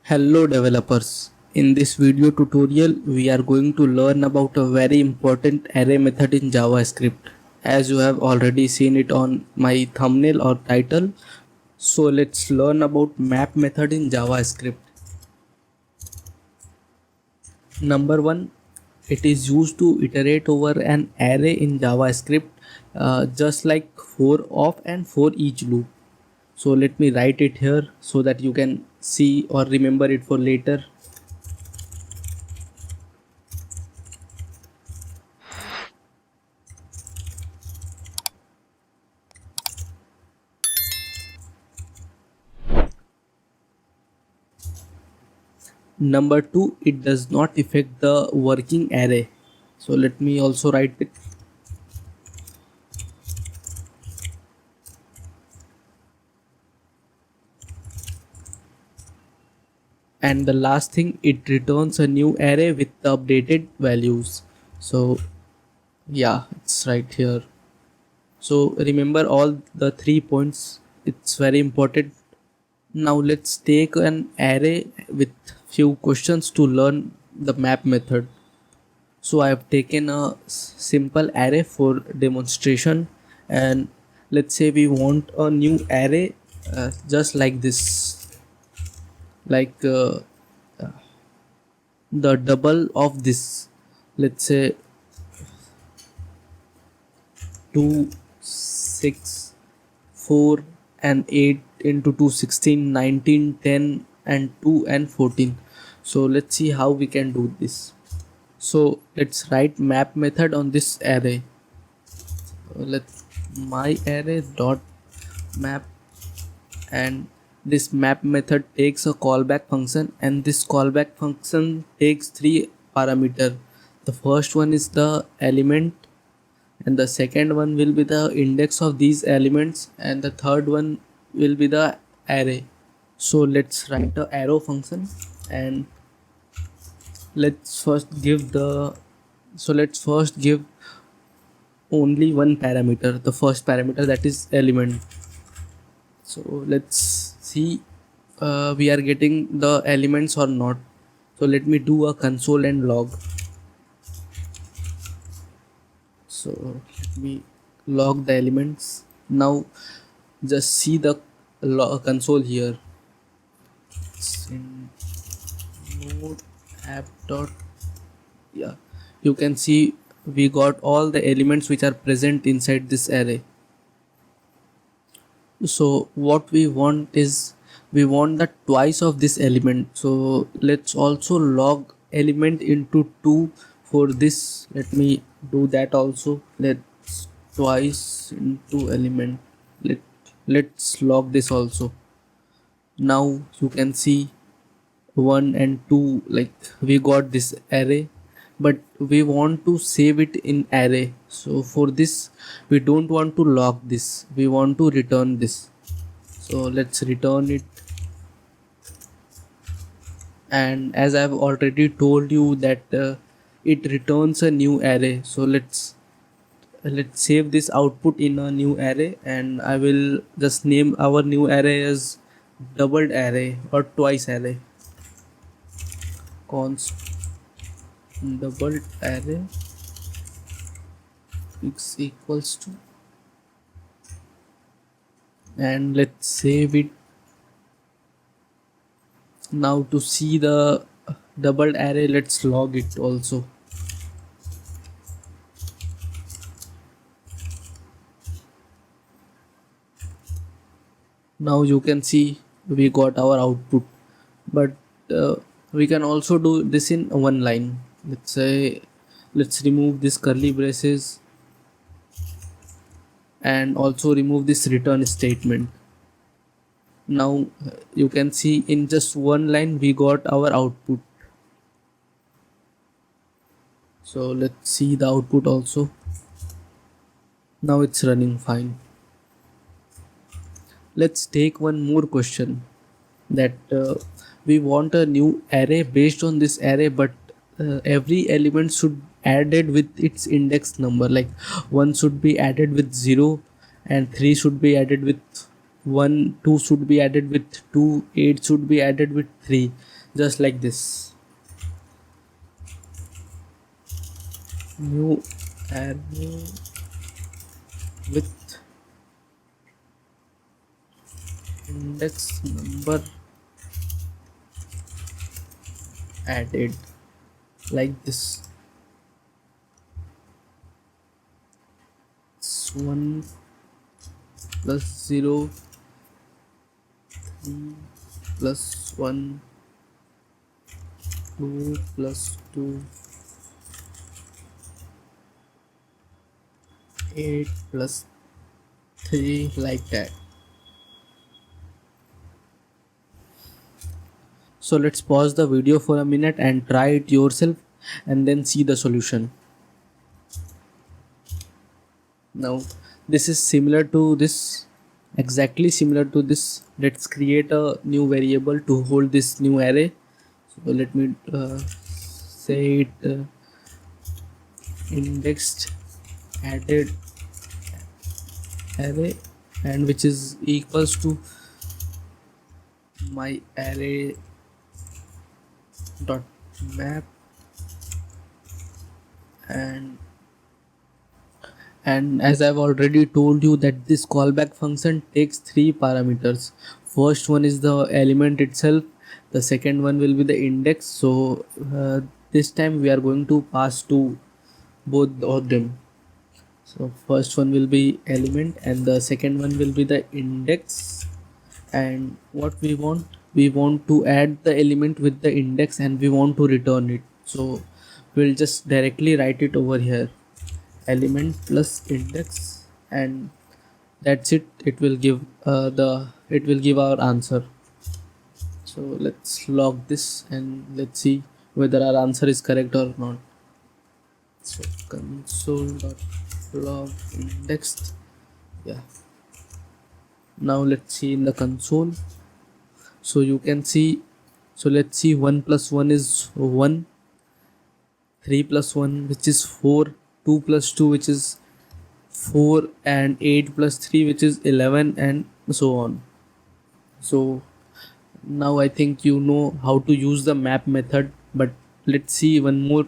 Hello developers. In this video tutorial we are going to learn about a very important array method in JavaScript, as you have already seen it on my thumbnail or title. So let's learn about map method in JavaScript. Number 1, it is used to iterate over an array in JavaScript, just like for of and for each loop. So let me write it here so that you can see or remember it for later. Number 2, it does not affect the working array. So let me also write it. And the last thing, it returns a new array with the updated values. So yeah, it's right here. So remember all the 3 points, it's very important. Now let's take an array with few questions to learn the map method. So I have taken a simple array for demonstration, and let's say we want a new array just like this, like the double of this. Let's say 2, 6, 4 and 8 into 2, 16, 19, 10 and 2 and 14. So let's see how we can do this. So let's write map method on this array. Let's my array dot map, and this map method takes a callback function, and this callback function takes three parameter. The first one is the element, and the second one will be the index of these elements, and the third one will be the array. So let's write the arrow function, and let's first give only one parameter, the first parameter, that is element. So let's see we are getting the elements or not. So let me do a console and log. So let me log the elements. Now just see the console here. It's in node app dot, yeah, you can see we got all the elements which are present inside this array. So what we want is, we want the twice of this element. So let's also log element into 2 for this. Let me do that also. Let's twice into element. Let's log this also. Now you can see 1 and 2, like we got this array, but we want to save it in array. So for this we don't want to log this, we want to return this. So let's return it. And as I've already told you that it returns a new array. So let's save this output in a new array, and I will just name our new array as doubled array or twice array. Const doubled array is equals to, and let's save it. Now to see the doubled array, let's log it also. Now you can see we got our output, but we can also do this in one line. Let's say let's remove this curly braces and also remove this return statement. Now you can see in just one line we got our output. So let's see the output also. Now it's running fine. Let's take one more question, that we want a new array based on this array, but every element should added with its index number, like 1 should be added with 0, and 3 should be added with 1, 2 should be added with 2, 8 should be added with 3. just like this. New array with index number added, like this. It's 1 plus 0, 3 plus 1, 2 plus 2, 8 plus 3, like that. So let's pause the video for a minute and try it yourself and then see the solution. Now this is similar to this, exactly similar to this. Let's create a new variable to hold this new array. So let me say it indexed added array, and which is equals to my array dot map, and as I've already told you that this callback function takes three parameters. First one is the element itself, the second one will be the index. So this time we are going to pass to both of them. So first one will be element and the second one will be the index. And what we want to add the element with the index and we want to return it. So we'll just directly write it over here, element plus index, and that's it. It will give our answer. So let's log this and let's see whether our answer is correct or not. So console.log indexed. Yeah, now let's see in the console. So you can see, so let's see, 1 plus 1 is 1, 3 plus 1 which is 4, 2 plus 2 which is 4, and 8 plus 3 which is 11, and so on. So now I think you know how to use the map method, but let's see one more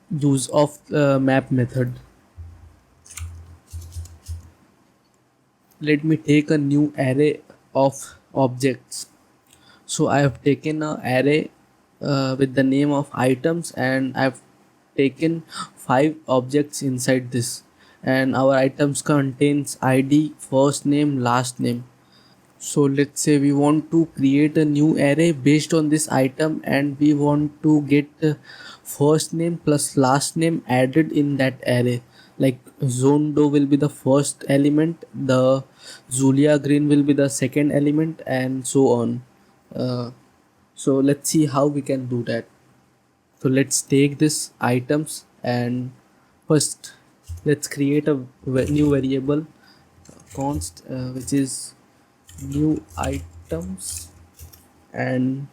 use of map method. Let me take a new array of objects. So I have taken an array with the name of items, and I've taken 5 objects inside this, and our items contains id, first name, last name. So let's say we want to create a new array based on this item, and we want to get the first name plus last name added in that array. Like Zondo will be the first element, the Julia Green will be the second element, and so on. So let's see how we can do that. So let's take this items, and first let's create a new variable const which is new items, and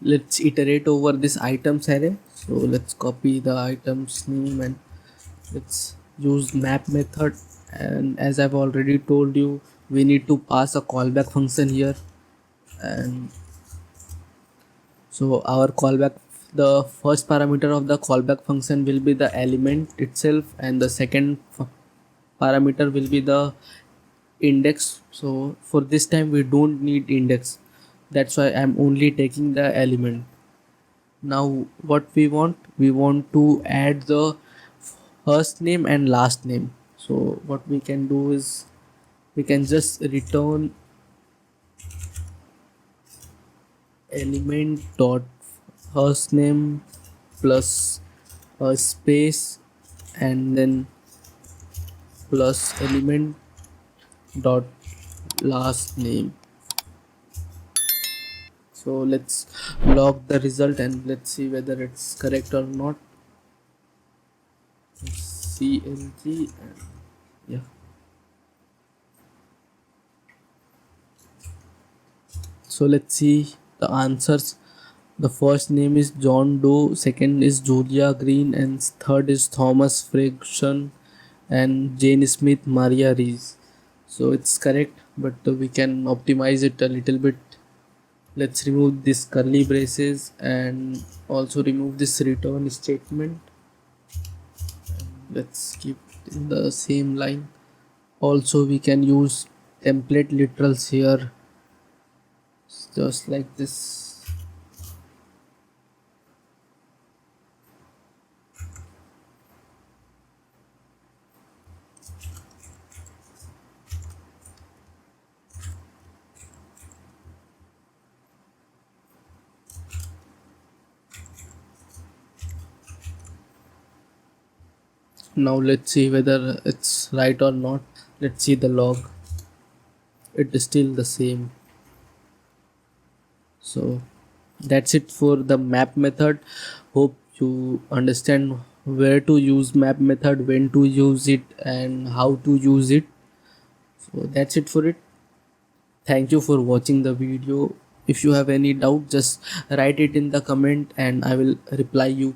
let's iterate over this items array. So let's copy the items name and let's use map method, and as I've already told you, we need to pass a callback function here. And so our callback, the first parameter of the callback function will be the element itself, and the second parameter will be the index. So for this time we don't need index, that's why I'm only taking the element. Now what we want to add the first name and last name. So what we can do is we can just return element dot first name plus a space, and then plus element dot last name. So let's log the result and let's see whether it's correct or not. CLG, and yeah, so let's see the answers. The first name is John Doe, second is Julia Green, and third is Thomas Ferguson, and Jane Smith, Maria Rees. So it's correct, but we can optimize it a little bit. Let's remove this curly braces and also remove this return statement. Let's keep it in the same line. Also we can use template literals here, just like this. Now let's see whether it's right or not. Let's see the log. It is still the same. So that's it for the map method. Hope you understand where to use map method, when to use it, and how to use it. So that's it for it. Thank you for watching the video. If you have any doubt, just write it in the comment and I will reply you.